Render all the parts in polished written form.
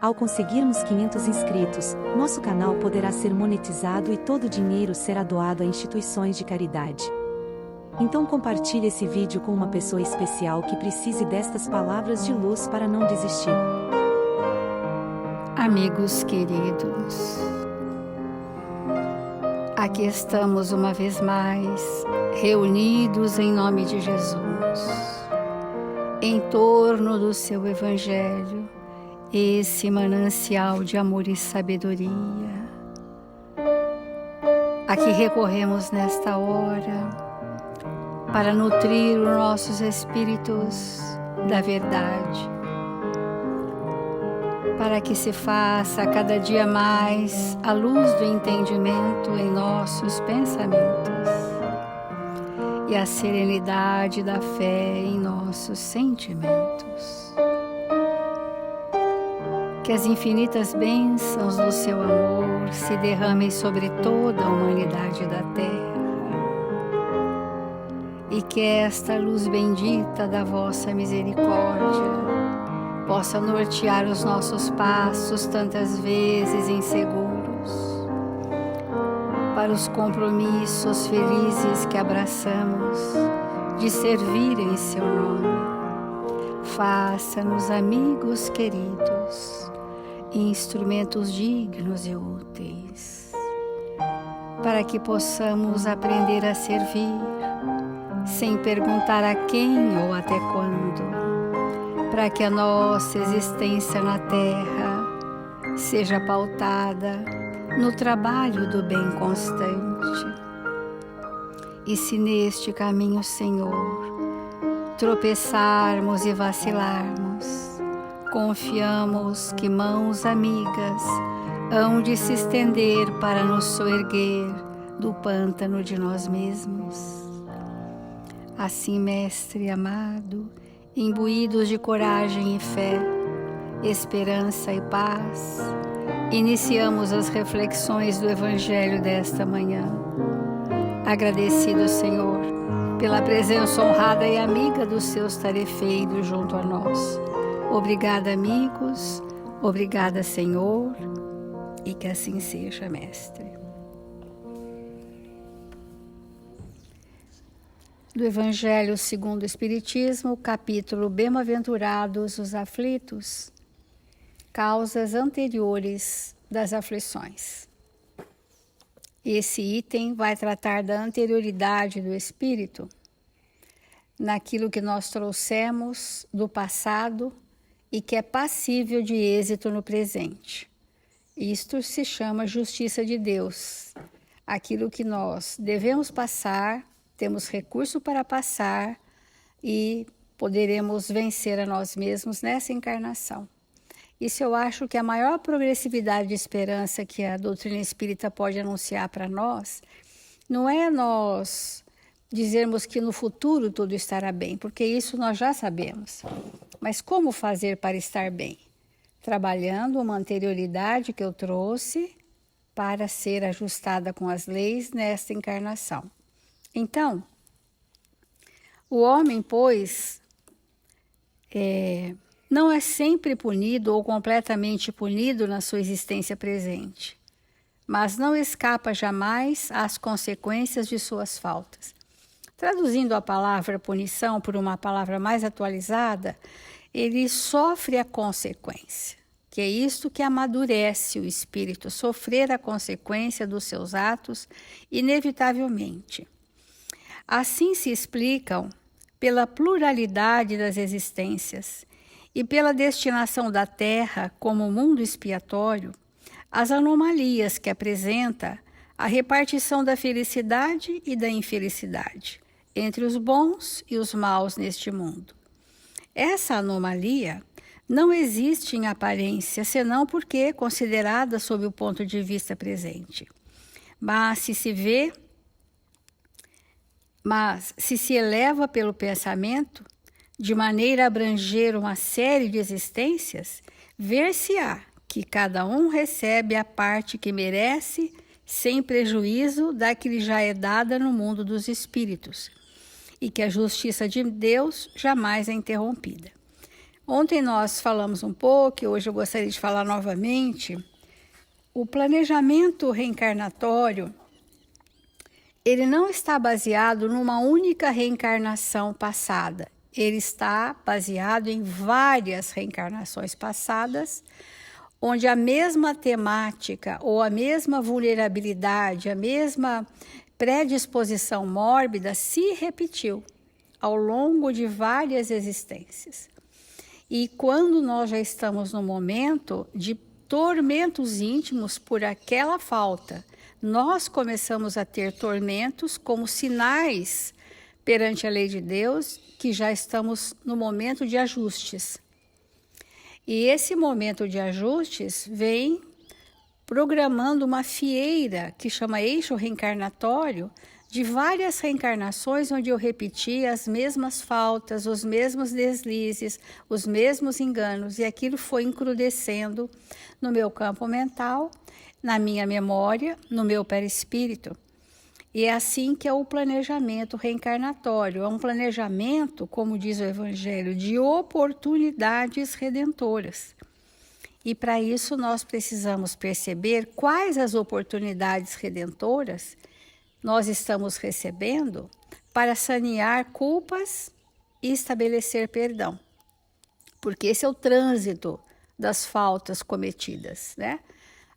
Ao conseguirmos 500 inscritos, nosso canal poderá ser monetizado e todo o dinheiro será doado a instituições de caridade. Então compartilhe esse vídeo com uma pessoa especial que precise destas palavras de luz para não desistir. Amigos queridos, aqui estamos uma vez mais, reunidos em nome de Jesus, em torno do seu Evangelho, esse manancial de amor e sabedoria. Aqui recorremos nesta hora para nutrir os nossos espíritos da verdade, para que se faça cada dia mais a luz do entendimento em nossos pensamentos e a serenidade da fé em nossos sentimentos. Que as infinitas bênçãos do seu amor se derramem sobre toda a humanidade da terra e que esta luz bendita da vossa misericórdia possa nortear os nossos passos tantas vezes inseguros para os compromissos felizes que abraçamos de servir em seu nome. Faça-nos amigos queridos, instrumentos dignos e úteis, para que possamos aprender a servir, sem perguntar a quem ou até quando, para que a nossa existência na Terra seja pautada no trabalho do bem constante. E se neste caminho, Senhor, tropeçarmos e vacilarmos, confiamos que mãos amigas hão de se estender para nos soerguer do pântano de nós mesmos. Assim, Mestre amado, imbuídos de coragem e fé, esperança e paz, iniciamos as reflexões do Evangelho desta manhã. Agradecido, Senhor, pela presença honrada e amiga dos seus tarefeiros junto a nós. Obrigada, amigos, obrigada, Senhor, e que assim seja, Mestre. Do Evangelho segundo o Espiritismo, capítulo Bem-aventurados os aflitos, causas anteriores das aflições. Esse item vai tratar da anterioridade do espírito naquilo que nós trouxemos do passado e que é passível de êxito no presente. Isto se chama justiça de Deus. Aquilo que nós devemos passar, temos recurso para passar e poderemos vencer a nós mesmos nessa encarnação. Isso eu acho que a maior progressividade de esperança que a doutrina espírita pode anunciar para nós não é nós dizermos que no futuro tudo estará bem, porque isso nós já sabemos. Mas como fazer para estar bem? Trabalhando uma anterioridade que eu trouxe para ser ajustada com as leis nesta encarnação. Então, o homem, pois, não é sempre punido ou completamente punido na sua existência presente, mas não escapa jamais às consequências de suas faltas. Traduzindo a palavra punição por uma palavra mais atualizada, ele sofre a consequência, que é isto que amadurece o espírito, sofrer a consequência dos seus atos inevitavelmente. Assim se explicam, pela pluralidade das existências e pela destinação da Terra como mundo expiatório, as anomalias que apresenta a repartição da felicidade e da infelicidade entre os bons e os maus neste mundo. Essa anomalia não existe em aparência, senão porque é considerada sob o ponto de vista presente. Mas se se eleva pelo pensamento, de maneira a abranger uma série de existências, ver-se-á que cada um recebe a parte que merece, sem prejuízo da que lhe já é dada no mundo dos espíritos, e que a justiça de Deus jamais é interrompida. Ontem nós falamos um pouco, e hoje eu gostaria de falar novamente. O planejamento reencarnatório, ele não está baseado numa única reencarnação passada. Ele está baseado em várias reencarnações passadas, onde a mesma temática ou a mesma vulnerabilidade, a mesma predisposição mórbida se repetiu ao longo de várias existências. E quando nós já estamos no momento de tormentos íntimos por aquela falta, nós começamos a ter tormentos como sinais perante a lei de Deus que já estamos no momento de ajustes. E esse momento de ajustes vem programando uma fieira que chama eixo reencarnatório de várias reencarnações onde eu repeti as mesmas faltas, os mesmos deslizes, os mesmos enganos, e aquilo foi encrudecendo no meu campo mental, na minha memória, no meu perispírito. E é assim que é o planejamento reencarnatório. É um planejamento, como diz o Evangelho, de oportunidades redentoras. E para isso nós precisamos perceber quais as oportunidades redentoras nós estamos recebendo para sanear culpas e estabelecer perdão. Porque esse é o trânsito das faltas cometidas, né?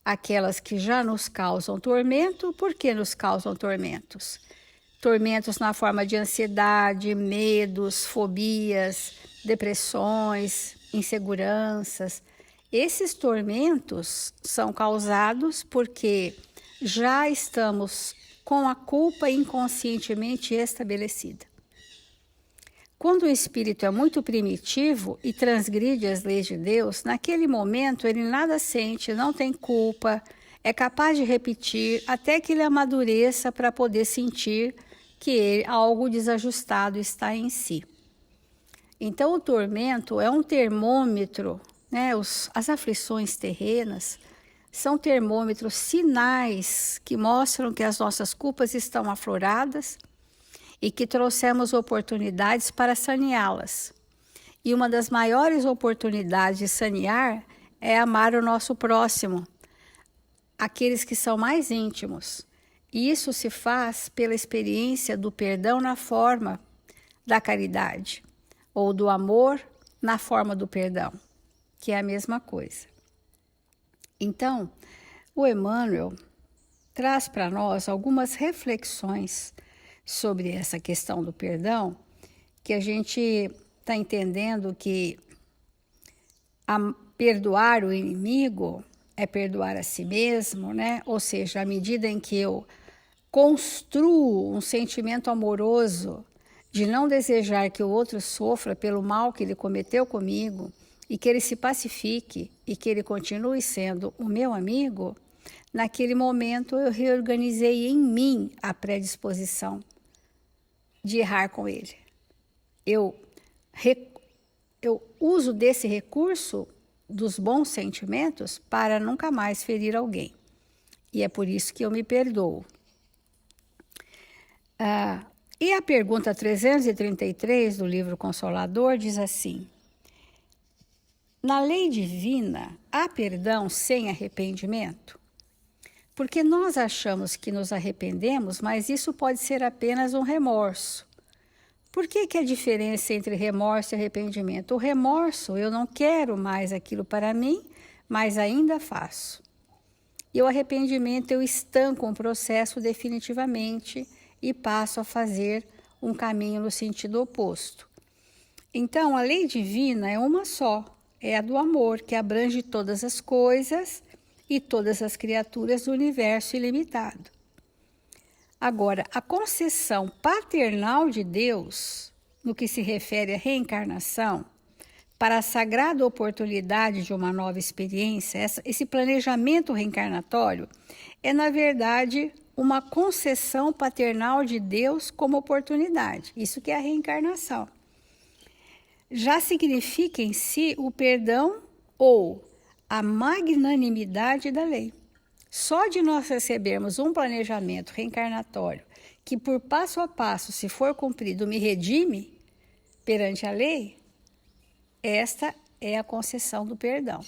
Aquelas que já nos causam tormento, por que nos causam tormentos? Tormentos na forma de ansiedade, medos, fobias, depressões, inseguranças. Esses tormentos são causados porque já estamos com a culpa inconscientemente estabelecida. Quando o espírito é muito primitivo e transgride as leis de Deus, naquele momento ele nada sente, não tem culpa, é capaz de repetir até que ele amadureça para poder sentir que algo desajustado está em si. Então o tormento é um termômetro, né? As aflições terrenas são termômetros, sinais que mostram que as nossas culpas estão afloradas e que trouxemos oportunidades para saneá-las. E uma das maiores oportunidades de sanear é amar o nosso próximo, aqueles que são mais íntimos. E isso se faz pela experiência do perdão na forma da caridade, ou do amor na forma do perdão, que é a mesma coisa. Então, o Emmanuel traz para nós algumas reflexões sobre essa questão do perdão, que a gente está entendendo que perdoar o inimigo é perdoar a si mesmo, né? Ou seja, à medida em que eu construo um sentimento amoroso de não desejar que o outro sofra pelo mal que ele cometeu comigo e que ele se pacifique e que ele continue sendo o meu amigo, naquele momento eu reorganizei em mim a predisposição de errar com ele. Eu uso desse recurso dos bons sentimentos para nunca mais ferir alguém. E é por isso que eu me perdoo. E a pergunta 333 do livro Consolador diz assim: na lei divina, há perdão sem arrependimento? Porque nós achamos que nos arrependemos, mas isso pode ser apenas um remorso. Por que a diferença entre remorso e arrependimento? O remorso, eu não quero mais aquilo para mim, mas ainda faço. E o arrependimento, eu estanco um processo definitivamente e passo a fazer um caminho no sentido oposto. Então, a lei divina é uma só, é a do amor, que abrange todas as coisas e todas as criaturas do universo ilimitado. Agora, a concessão paternal de Deus, no que se refere à reencarnação, para a sagrada oportunidade de uma nova experiência, esse planejamento reencarnatório é, na verdade, uma concessão paternal de Deus como oportunidade. Isso que é a reencarnação. Já significa em si o perdão ou a magnanimidade da lei. Só de nós recebermos um planejamento reencarnatório que, por passo a passo, se for cumprido, me redime perante a lei, Esta é a concessão do perdão.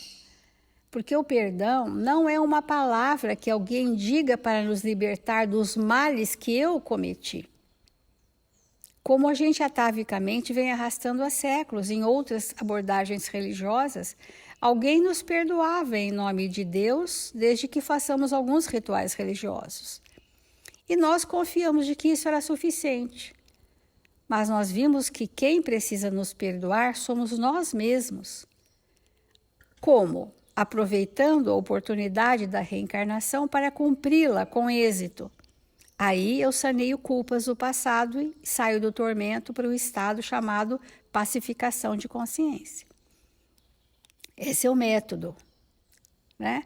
Porque o perdão não é uma palavra que alguém diga para nos libertar dos males que eu cometi. Como a gente atavicamente vem arrastando há séculos em outras abordagens religiosas, alguém nos perdoava em nome de Deus, desde que façamos alguns rituais religiosos. E nós confiamos de que isso era suficiente. Mas nós vimos que quem precisa nos perdoar somos nós mesmos. Como? Aproveitando a oportunidade da reencarnação para cumpri-la com êxito. Aí eu saneio culpas do passado e saio do tormento para o estado chamado pacificação de consciência. Esse é o método, né?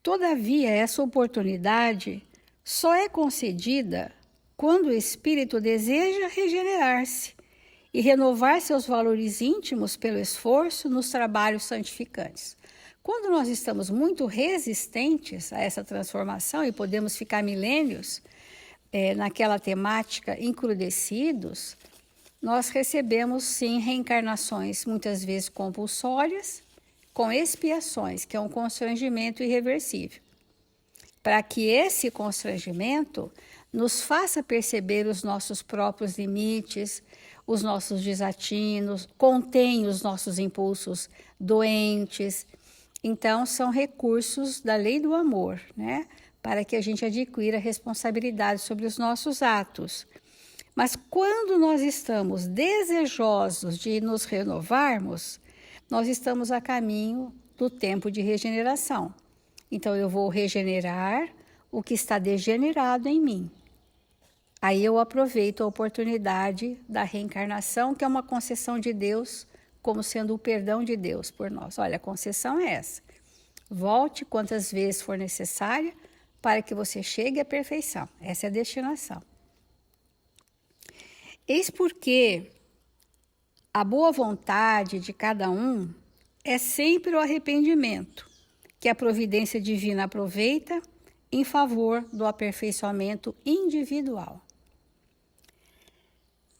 Todavia, essa oportunidade só é concedida quando o espírito deseja regenerar-se e renovar seus valores íntimos pelo esforço nos trabalhos santificantes. Quando nós estamos muito resistentes a essa transformação e podemos ficar milênios naquela temática encrudecidos, nós recebemos sim reencarnações muitas vezes compulsórias, com expiações, que é um constrangimento irreversível. Para que esse constrangimento nos faça perceber os nossos próprios limites, os nossos desatinos, contém os nossos impulsos doentes. Então, são recursos da lei do amor, né? Para que a gente adquira responsabilidade sobre os nossos atos. Mas quando nós estamos desejosos de nos renovarmos, nós estamos a caminho do tempo de regeneração. Então, eu vou regenerar o que está degenerado em mim. Aí eu aproveito a oportunidade da reencarnação, que é uma concessão de Deus, como sendo o perdão de Deus por nós. Olha, a concessão é essa. Volte quantas vezes for necessária para que você chegue à perfeição. Essa é a destinação. Eis porque a boa vontade de cada um é sempre o arrependimento, que a providência divina aproveita em favor do aperfeiçoamento individual.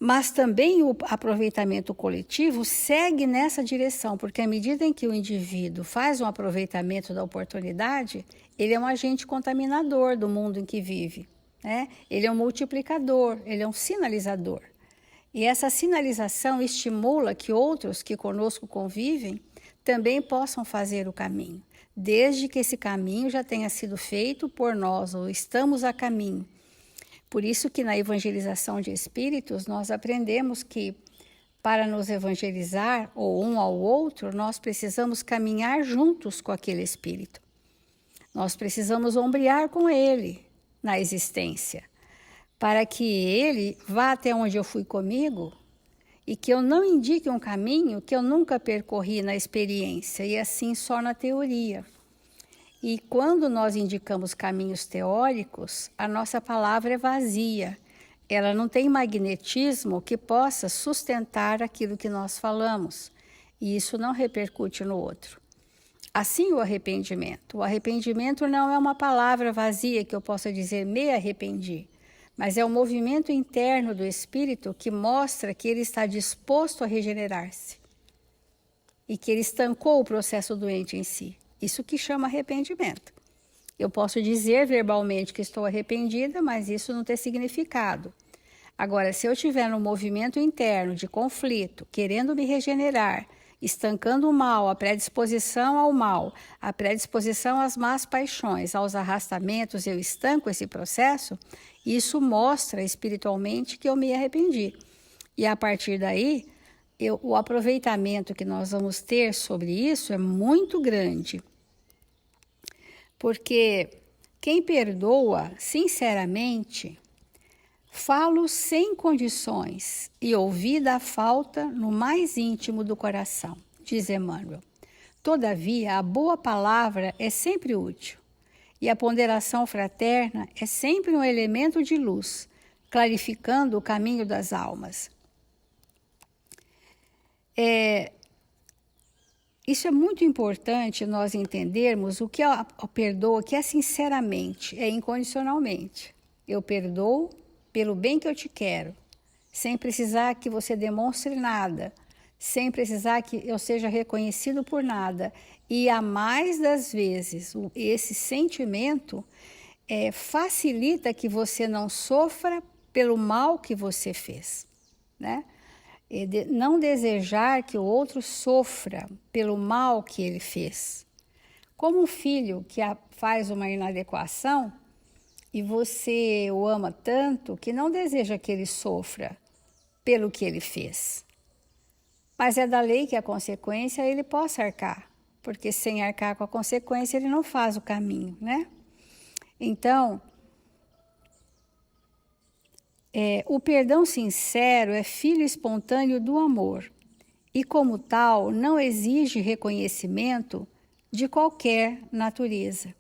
Mas também o aproveitamento coletivo segue nessa direção, porque à medida em que o indivíduo faz um aproveitamento da oportunidade, ele é um agente contaminador do mundo em que vive, né? Ele é um multiplicador, ele é um sinalizador. E essa sinalização estimula que outros que conosco convivem também possam fazer o caminho, desde que esse caminho já tenha sido feito por nós, ou estamos a caminho. Por isso que na evangelização de espíritos nós aprendemos que para nos evangelizar, ou um ao outro, nós precisamos caminhar juntos com aquele espírito. Nós precisamos ombrear com ele na existência, para que ele vá até onde eu fui comigo e que eu não indique um caminho que eu nunca percorri na experiência, e assim só na teoria. E quando nós indicamos caminhos teóricos, a nossa palavra é vazia. Ela não tem magnetismo que possa sustentar aquilo que nós falamos. E isso não repercute no outro. Assim o arrependimento. O arrependimento não é uma palavra vazia que eu possa dizer me arrependi, mas é um movimento interno do espírito que mostra que ele está disposto a regenerar-se e que ele estancou o processo doente em si. Isso que chama arrependimento. Eu posso dizer verbalmente que estou arrependida, mas isso não tem significado. Agora, se eu tiver um movimento interno de conflito, querendo me regenerar, estancando o mal, a predisposição ao mal, a predisposição às más paixões, aos arrastamentos, eu estanco esse processo, isso mostra espiritualmente que eu me arrependi. E a partir daí, o aproveitamento que nós vamos ter sobre isso é muito grande. Porque quem perdoa sinceramente, falo sem condições e ouvida a falta no mais íntimo do coração, diz Emmanuel. Todavia, a boa palavra é sempre útil e a ponderação fraterna é sempre um elemento de luz, clarificando o caminho das almas. Isso é muito importante nós entendermos o que é o perdoa, que é sinceramente, é incondicionalmente. Eu perdoo pelo bem que eu te quero, sem precisar que você demonstre nada, sem precisar que eu seja reconhecido por nada. E a mais das vezes, esse sentimento facilita que você não sofra pelo mal que você fez, né? Não desejar que o outro sofra pelo mal que ele fez. Como um filho que faz uma inadequação e você o ama tanto que não deseja que ele sofra pelo que ele fez. Mas é da lei que a consequência ele possa arcar, porque sem arcar com a consequência ele não faz o caminho, né? Então, o perdão sincero é filho espontâneo do amor e, como tal, não exige reconhecimento de qualquer natureza.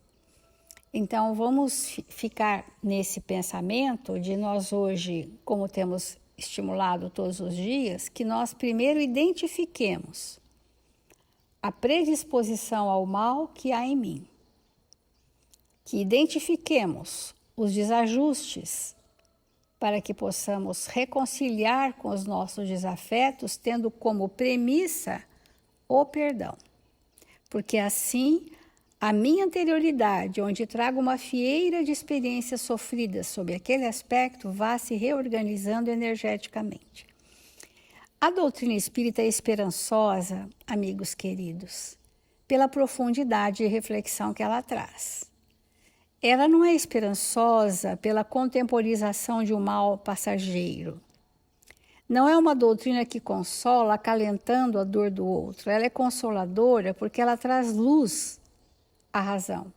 Então, vamos ficar nesse pensamento de nós hoje, como temos estimulado todos os dias, que nós primeiro identifiquemos a predisposição ao mal que há em mim, que identifiquemos os desajustes para que possamos reconciliar com os nossos desafetos, tendo como premissa o perdão. Porque assim, a minha anterioridade, onde trago uma fieira de experiências sofridas sobre aquele aspecto, vá se reorganizando energeticamente. A doutrina espírita é esperançosa, amigos queridos, pela profundidade de reflexão que ela traz. Ela não é esperançosa pela contemporização de um mal passageiro. Não é uma doutrina que consola acalentando a dor do outro. Ela é consoladora porque ela traz luz à razão.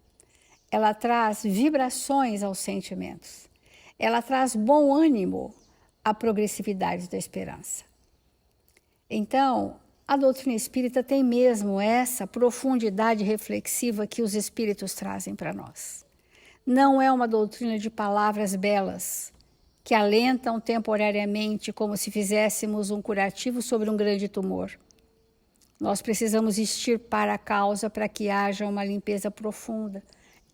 Ela traz vibrações aos sentimentos. Ela traz bom ânimo à progressividade da esperança. Então, a doutrina espírita tem mesmo essa profundidade reflexiva que os espíritos trazem para nós. Não é uma doutrina de palavras belas, que alentam temporariamente como se fizéssemos um curativo sobre um grande tumor. Nós precisamos extirpar a causa para que haja uma limpeza profunda.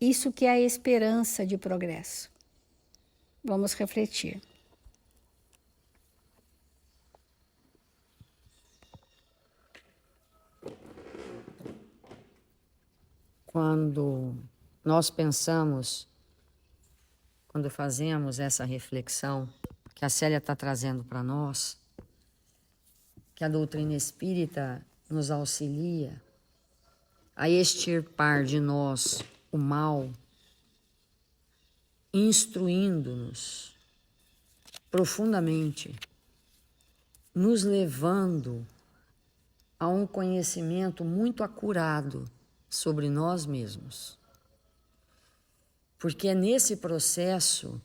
Isso que é a esperança de progresso. Vamos refletir. Quando nós pensamos, quando fazemos essa reflexão que a Célia está trazendo para nós, que a doutrina espírita nos auxilia a extirpar de nós o mal, instruindo-nos profundamente, nos levando a um conhecimento muito acurado sobre nós mesmos. Porque é nesse processo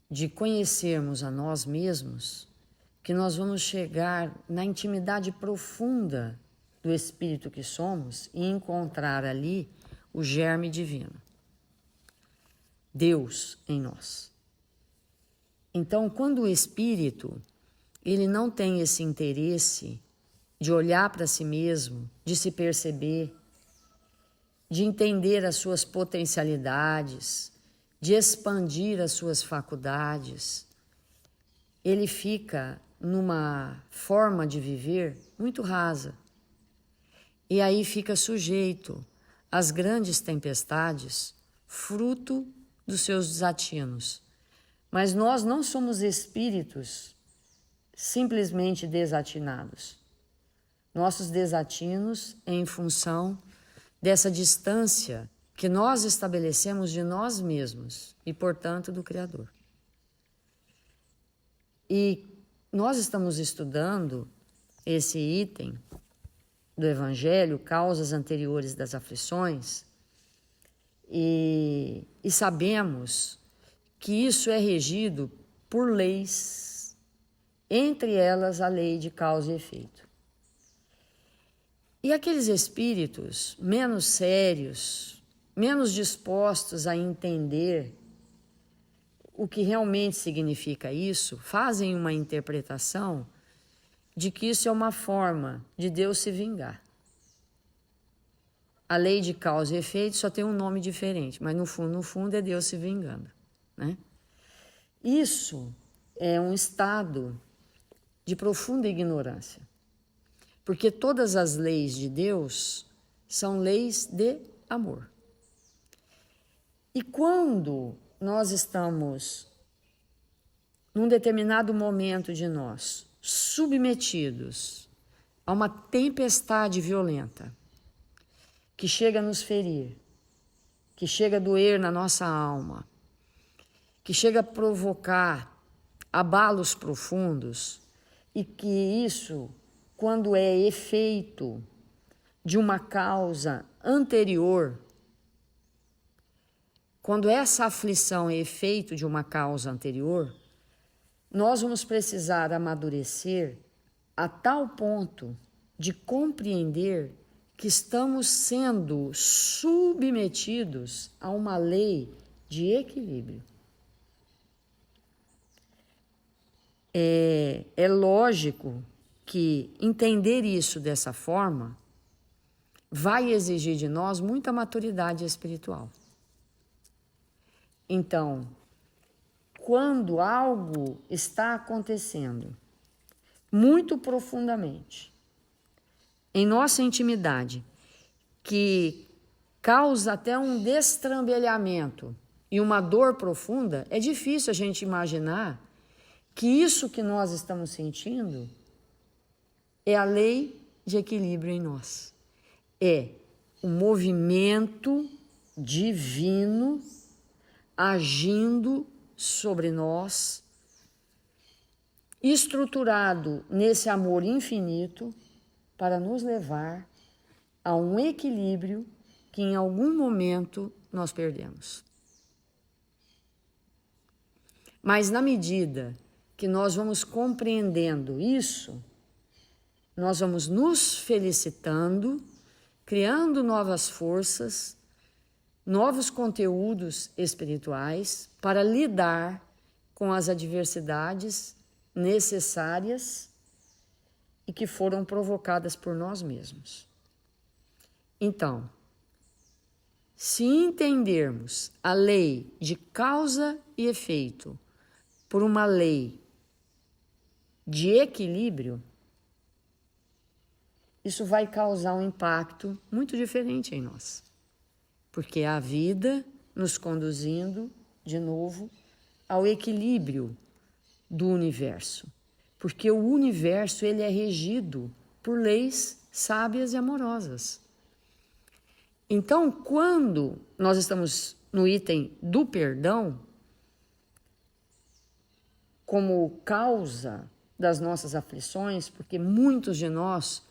de conhecermos a nós mesmos que nós vamos chegar na intimidade profunda do Espírito que somos e encontrar ali o germe divino, Deus em nós. Então, quando o Espírito ele não tem esse interesse de olhar para si mesmo, de se perceber, de entender as suas potencialidades, de expandir as suas faculdades, ele fica numa forma de viver muito rasa. E aí fica sujeito às grandes tempestades, fruto dos seus desatinos. Mas nós não somos espíritos simplesmente desatinados. Nossos desatinos é em função dessa distância que nós estabelecemos de nós mesmos e, portanto, do Criador. E nós estamos estudando esse item do Evangelho, causas anteriores das aflições, e sabemos que isso é regido por leis, entre elas a lei de causa e efeito. E aqueles espíritos menos sérios, menos dispostos a entender o que realmente significa isso, fazem uma interpretação de que isso é uma forma de Deus se vingar. A lei de causa e efeito só tem um nome diferente, mas no fundo é Deus se vingando, né? Isso é um estado de profunda ignorância. Porque todas as leis de Deus são leis de amor. E quando nós estamos, num determinado momento de nós, submetidos a uma tempestade violenta, que chega a nos ferir, que chega a doer na nossa alma, que chega a provocar abalos profundos, e que isso, quando é efeito de uma causa anterior, quando essa aflição é efeito de uma causa anterior, nós vamos precisar amadurecer a tal ponto de compreender que estamos sendo submetidos a uma lei de equilíbrio. É lógico que entender isso dessa forma vai exigir de nós muita maturidade espiritual. Então, quando algo está acontecendo muito profundamente em nossa intimidade, que causa até um destrambelhamento e uma dor profunda, é difícil a gente imaginar que isso que nós estamos sentindo é a lei de equilíbrio em nós. É o movimento divino agindo sobre nós, estruturado nesse amor infinito para nos levar a um equilíbrio que em algum momento nós perdemos. Mas na medida que nós vamos compreendendo isso, nós vamos nos felicitando, criando novas forças, novos conteúdos espirituais para lidar com as adversidades necessárias e que foram provocadas por nós mesmos. Então, se entendermos a lei de causa e efeito por uma lei de equilíbrio, isso vai causar um impacto muito diferente em nós. Porque é a vida nos conduzindo, de novo, ao equilíbrio do universo. Porque o universo ele é regido por leis sábias e amorosas. Então, quando nós estamos no item do perdão, como causa das nossas aflições, porque muitos de nós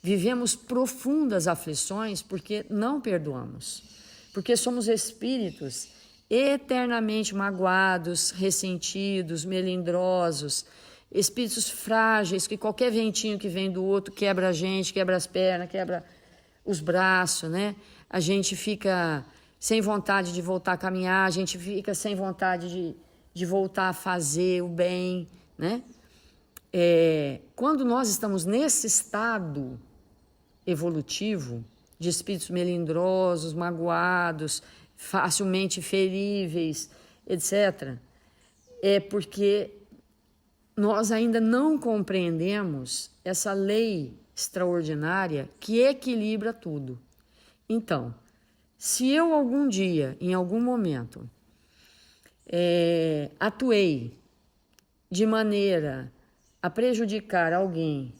vivemos profundas aflições porque não perdoamos. Porque somos espíritos eternamente magoados, ressentidos, melindrosos, espíritos frágeis, que qualquer ventinho que vem do outro quebra a gente, quebra as pernas, quebra os braços, né? A gente fica sem vontade de voltar a caminhar, a gente fica sem vontade de voltar a fazer o bem, né? Quando nós estamos nesse estado evolutivo, de espíritos melindrosos, magoados, facilmente feríveis, etc., é porque nós ainda não compreendemos essa lei extraordinária que equilibra tudo. Então, se eu algum dia, em algum momento, atuei de maneira a prejudicar alguém,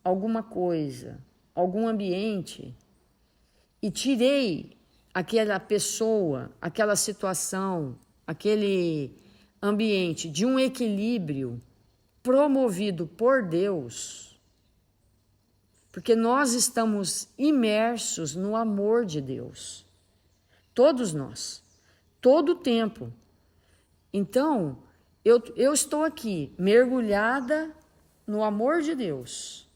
alguma coisa, algum ambiente, e tirei aquela pessoa, aquela situação, aquele ambiente de um equilíbrio promovido por Deus, porque nós estamos imersos no amor de Deus, todos nós, todo o tempo. Então, eu estou aqui mergulhada no amor de Deus,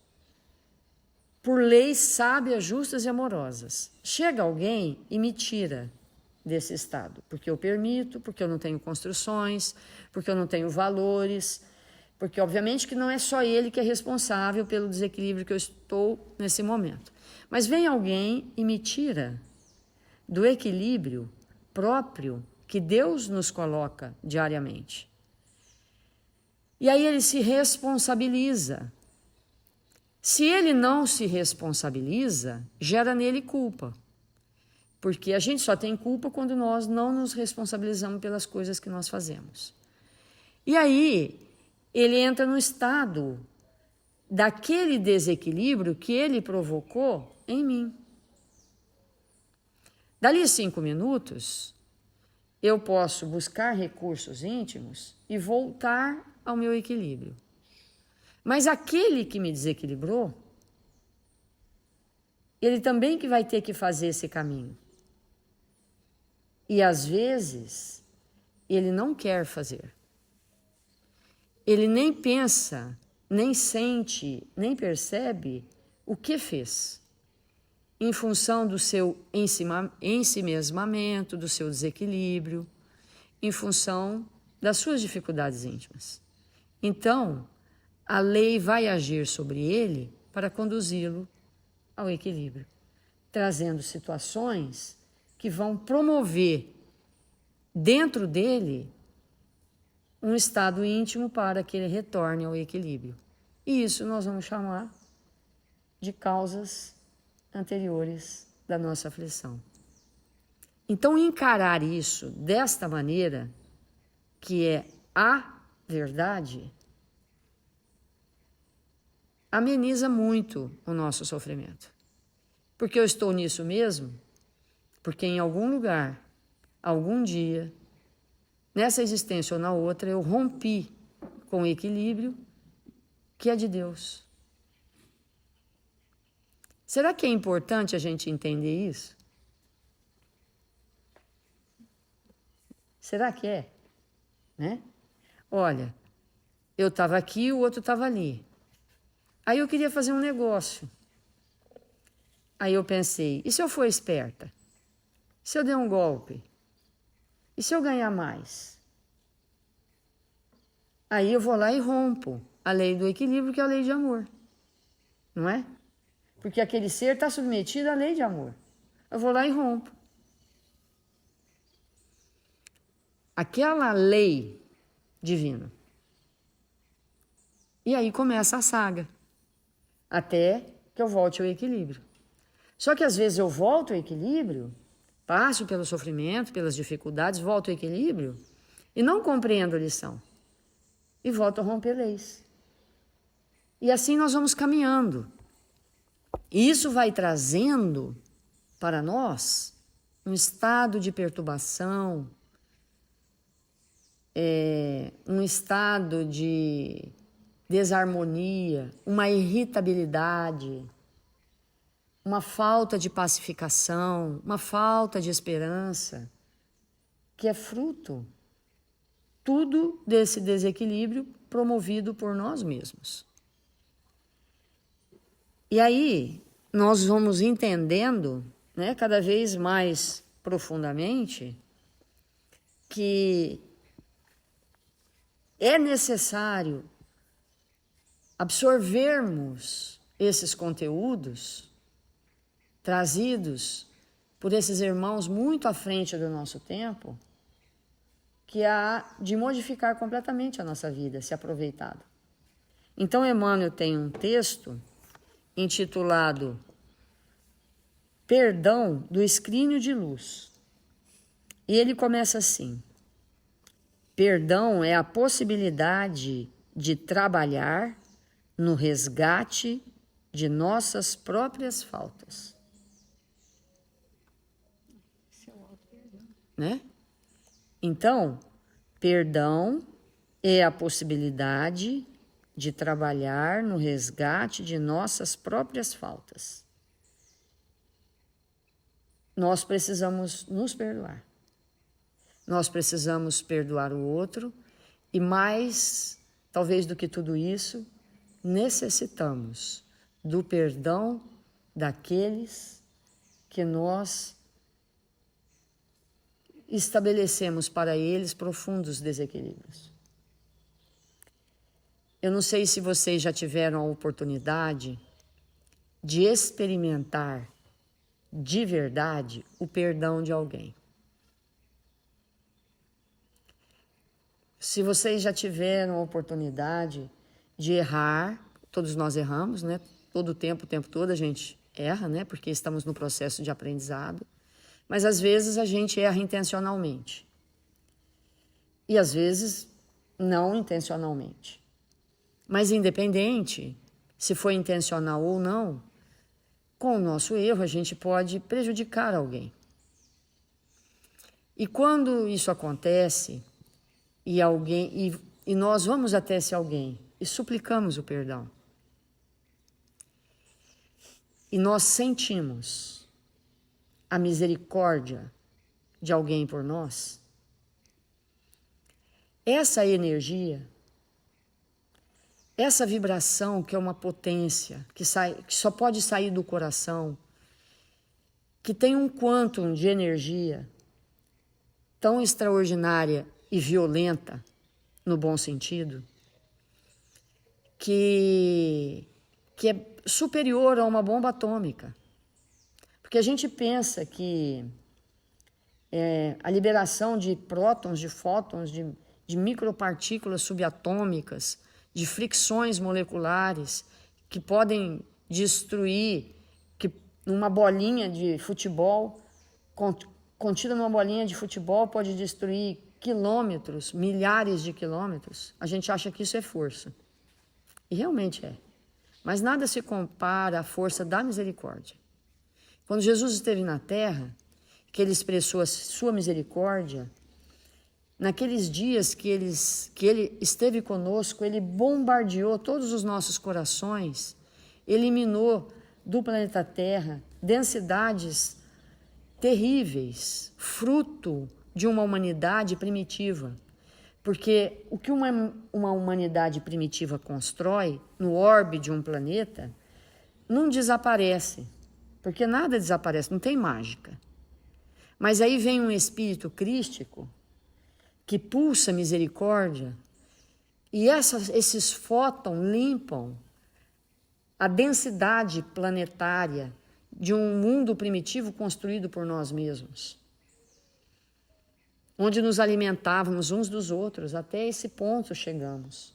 por leis sábias, justas e amorosas. Chega alguém e me tira desse estado, porque eu permito, porque eu não tenho construções, porque eu não tenho valores, porque obviamente que não é só ele que é responsável pelo desequilíbrio que eu estou nesse momento. Mas vem alguém e me tira do equilíbrio próprio que Deus nos coloca diariamente. E aí ele se responsabiliza. Se ele não se responsabiliza, gera nele culpa. Porque a gente só tem culpa quando nós não nos responsabilizamos pelas coisas que nós fazemos. E aí ele entra no estado daquele desequilíbrio que ele provocou em mim. Dali 5 minutos, eu posso buscar recursos íntimos e voltar ao meu equilíbrio. Mas aquele que me desequilibrou, ele também que vai ter que fazer esse caminho. E às vezes, ele não quer fazer. Ele nem pensa, nem sente, nem percebe o que fez. Em função do seu ensimesmamento, do seu desequilíbrio, em função das suas dificuldades íntimas. Então, a lei vai agir sobre ele para conduzi-lo ao equilíbrio, trazendo situações que vão promover dentro dele um estado íntimo para que ele retorne ao equilíbrio. E isso nós vamos chamar de causas anteriores da nossa aflição. Então, encarar isso desta maneira, que é a verdade, ameniza muito o nosso sofrimento. Porque eu estou nisso mesmo, porque em algum lugar, algum dia, nessa existência ou na outra, eu rompi com o equilíbrio que é de Deus. Será que é importante a gente entender isso? Será que é? Né? Olha, eu estava aqui, o outro estava ali. Aí eu queria fazer um negócio. Aí eu pensei, e se eu for esperta? E se eu der um golpe? E se eu ganhar mais? Aí eu vou lá e rompo a lei do equilíbrio, que é a lei de amor. Não é? Porque aquele ser está submetido à lei de amor. Eu vou lá e rompo. Aquela lei divina. E aí começa a saga. Até que eu volte ao equilíbrio. Só que às vezes eu volto ao equilíbrio, passo pelo sofrimento, pelas dificuldades, volto ao equilíbrio e não compreendo a lição. E volto a romper leis. E assim nós vamos caminhando. E isso vai trazendo para nós um estado de perturbação, um estado de desarmonia, uma irritabilidade, uma falta de pacificação, uma falta de esperança, que é fruto tudo desse desequilíbrio promovido por nós mesmos. E aí nós vamos entendendo, né, cada vez mais profundamente, que é necessário absorvermos esses conteúdos trazidos por esses irmãos muito à frente do nosso tempo, que há de modificar completamente a nossa vida, se aproveitado. Então, Emmanuel tem um texto intitulado Perdão do Escrínio de Luz. E ele começa assim: perdão é a possibilidade de trabalhar no resgate de nossas próprias faltas. Né? Então, perdão é a possibilidade de trabalhar no resgate de nossas próprias faltas. Nós precisamos nos perdoar. Nós precisamos perdoar o outro e mais, talvez do que tudo isso, necessitamos do perdão daqueles que nós estabelecemos para eles profundos desequilíbrios. Eu não sei se vocês já tiveram a oportunidade de experimentar de verdade o perdão de alguém. se vocês já tiveram a oportunidade de errar, todos nós erramos, né? Todo o tempo todo a gente erra, né? Porque estamos no processo de aprendizado. Mas às vezes a gente erra intencionalmente. E às vezes não intencionalmente. Mas independente se foi intencional ou não, com o nosso erro a gente pode prejudicar alguém. E quando isso acontece, e nós vamos até esse alguém e suplicamos o perdão, e nós sentimos a misericórdia de alguém por nós, essa energia, essa vibração que é uma potência, que só pode sair do coração, que tem um quantum de energia tão extraordinária e violenta, no bom sentido, que é superior a uma bomba atômica. Porque a gente pensa que a liberação de prótons, de fótons, de micropartículas subatômicas, de fricções moleculares que podem destruir, que uma bolinha de futebol, contida numa bolinha de futebol, pode destruir quilômetros, milhares de quilômetros. A gente acha que isso é força. E realmente é. Mas nada se compara à força da misericórdia. Quando Jesus esteve na terra, que ele expressou a sua misericórdia, naqueles dias que ele esteve conosco, ele bombardeou todos os nossos corações, eliminou do planeta Terra densidades terríveis, fruto de uma humanidade primitiva. Porque o que uma humanidade primitiva constrói no orbe de um planeta não desaparece, porque nada desaparece, não tem mágica. Mas aí vem um espírito crístico que pulsa misericórdia e esses fótons limpam a densidade planetária de um mundo primitivo construído por nós mesmos, onde nos alimentávamos uns dos outros, até esse ponto chegamos.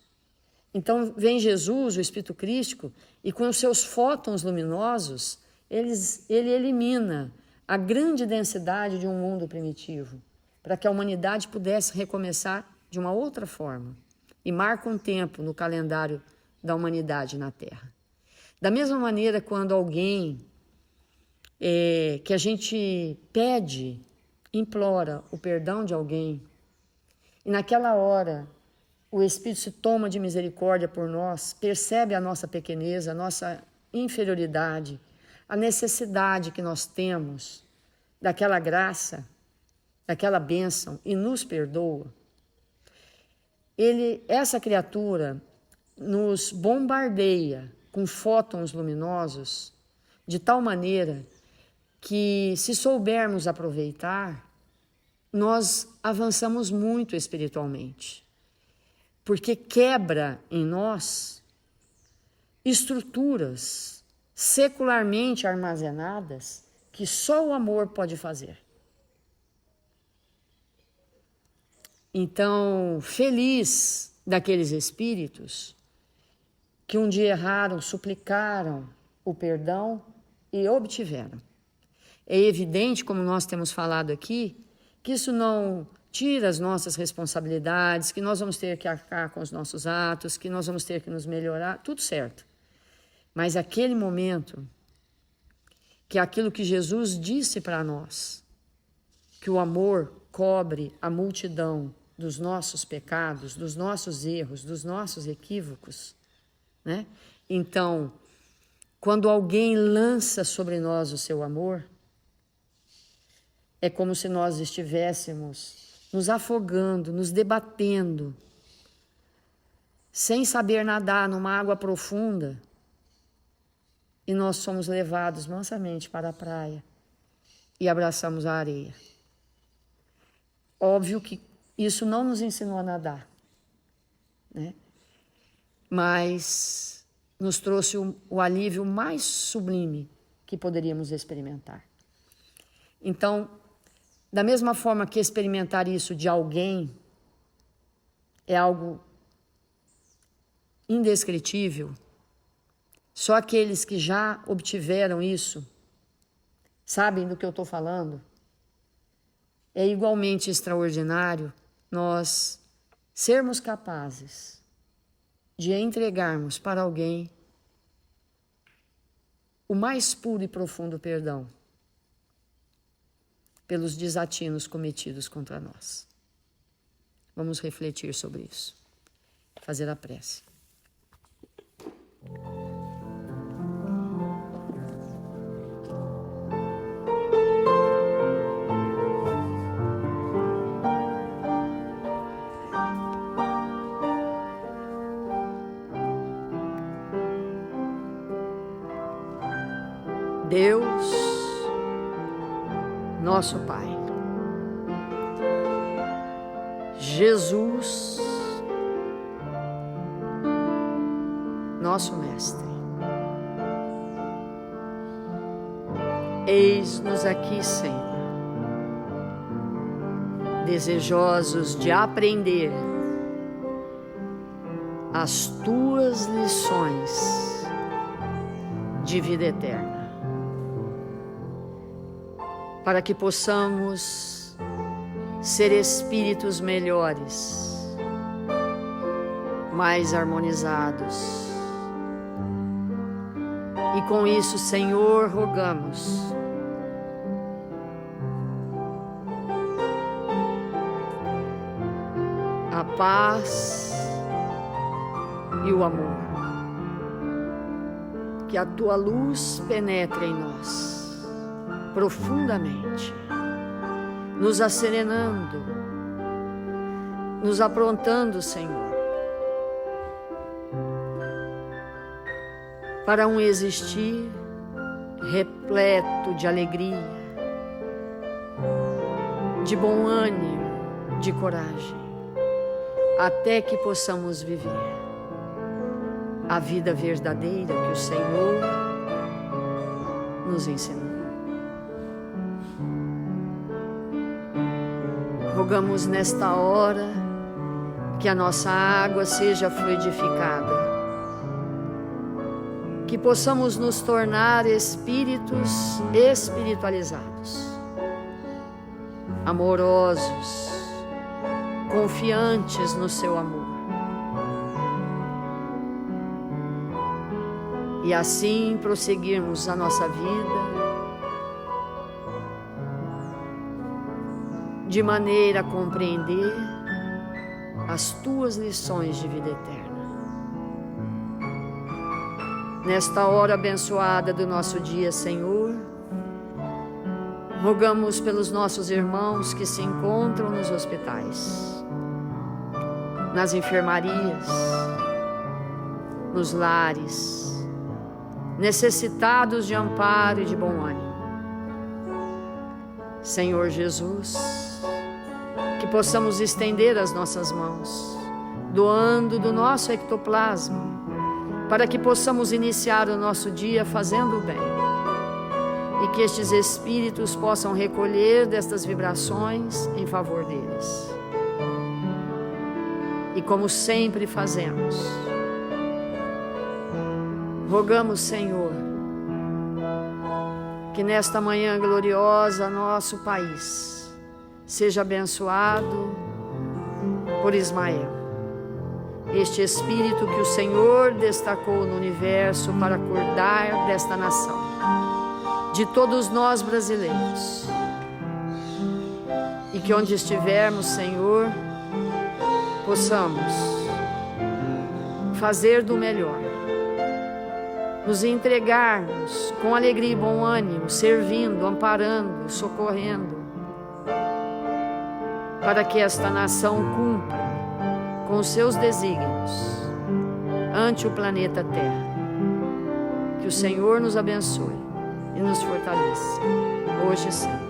Então vem Jesus, o Espírito Crístico, e com os seus fótons luminosos, ele elimina a grande densidade de um mundo primitivo, para que a humanidade pudesse recomeçar de uma outra forma, e marca um tempo no calendário da humanidade na Terra. Da mesma maneira, quando alguém que a gente pede, implora o perdão de alguém, e naquela hora o Espírito se toma de misericórdia por nós, percebe a nossa pequenez, a nossa inferioridade, a necessidade que nós temos daquela graça, daquela bênção, e nos perdoa. Essa criatura nos bombardeia com fótons luminosos de tal maneira que, se soubermos aproveitar, nós avançamos muito espiritualmente, porque quebra em nós estruturas secularmente armazenadas que só o amor pode fazer. Então, feliz daqueles espíritos que um dia erraram, suplicaram o perdão e obtiveram. É evidente, como nós temos falado aqui, que isso não tira as nossas responsabilidades, que nós vamos ter que arcar com os nossos atos, que nós vamos ter que nos melhorar, tudo certo. Mas aquele momento, que é aquilo que Jesus disse para nós, que o amor cobre a multidão dos nossos pecados, dos nossos erros, dos nossos equívocos, né? Então, quando alguém lança sobre nós o seu amor, é como se nós estivéssemos nos afogando, nos debatendo, sem saber nadar numa água profunda, e nós somos levados mansamente para a praia e abraçamos a areia. Óbvio que isso não nos ensinou a nadar, né? Mas nos trouxe o alívio mais sublime que poderíamos experimentar. Então, da mesma forma que experimentar isso de alguém é algo indescritível. Só aqueles que já obtiveram isso sabem do que eu estou falando. É igualmente extraordinário nós sermos capazes de entregarmos para alguém o mais puro e profundo perdão pelos desatinos cometidos contra nós. Vamos refletir sobre isso. Fazer a prece. Deus, nosso Pai, Jesus, nosso Mestre, eis-nos aqui, Senhor, desejosos de aprender as Tuas lições de vida eterna, para que possamos ser espíritos melhores, mais harmonizados. E com isso, Senhor, rogamos a paz e o amor, que a Tua luz penetre em nós profundamente, nos acerenando, nos aprontando, Senhor, para um existir repleto de alegria, de bom ânimo, de coragem, até que possamos viver a vida verdadeira que o Senhor nos ensinou. Rogamos nesta hora que a nossa água seja fluidificada, que possamos nos tornar espíritos espiritualizados, amorosos, confiantes no Seu amor. E assim prosseguirmos a nossa vida de maneira a compreender as Tuas lições de vida eterna. Nesta hora abençoada do nosso dia, Senhor, rogamos pelos nossos irmãos que se encontram nos hospitais, nas enfermarias, nos lares, necessitados de amparo e de bom ânimo. Senhor Jesus, que possamos estender as nossas mãos, doando do nosso ectoplasma, para que possamos iniciar o nosso dia fazendo o bem, e que estes espíritos possam recolher destas vibrações em favor deles. E como sempre fazemos, rogamos, Senhor, que nesta manhã gloriosa nosso país seja abençoado por Ismael, este espírito que o Senhor destacou no universo para cuidar desta nação, de todos nós brasileiros, e que onde estivermos, Senhor, possamos fazer do melhor, nos entregarmos com alegria e bom ânimo, servindo, amparando, socorrendo, para que esta nação cumpra com os seus desígnios ante o planeta Terra. Que o Senhor nos abençoe e nos fortaleça, hoje e sempre.